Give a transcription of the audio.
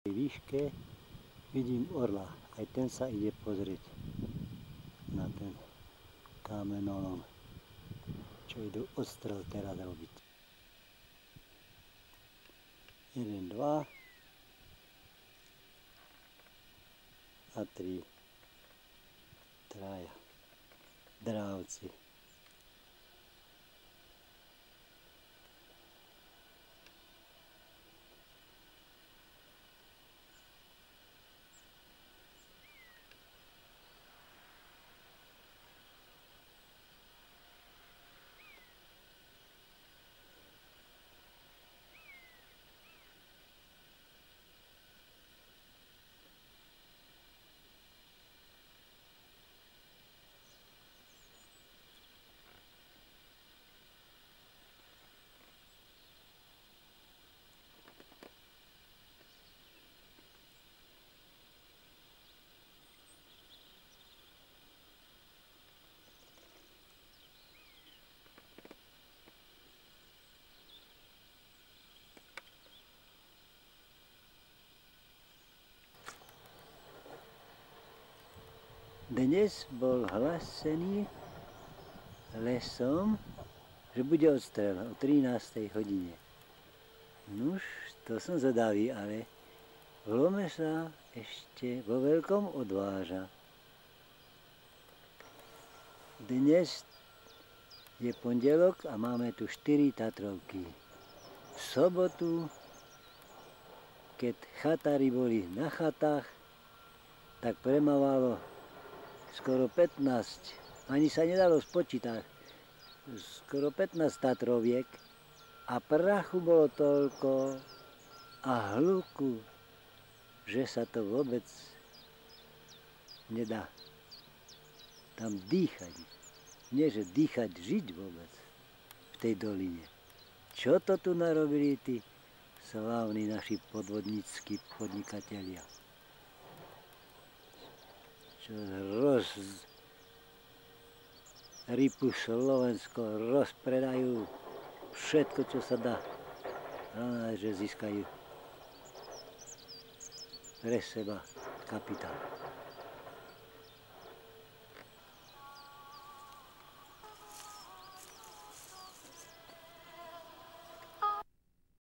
V výške vidím orla, aj ten sa ide pozrieť na ten kamenolom, čo idú odstrel teraz robiť. 1, 2 a 3 traja dravci. Dnes bol hlásený lesom, že bude odstrel o 13. hodine. Nuž, to som zvedavý, ale v lome sa ešte vo veľkom odváža. Dnes je pondelok a máme tu 4 Tatrovky. V sobotu, keď chatári boli na chatách, tak premávalo skoro 15, ani sa nedalo spočítať, skoro 15 Tatroviek a prachu bolo toľko a hluku, že sa to vôbec nedá tam dýchať. Nie, že dýchať, žiť vôbec v tej doline. Čo to tu narobili tí slávni naši podvodníckí podnikatelia? Čo rypu Slovensko rozpredajú všetko, čo sa dá, že získajú pre seba kapitál.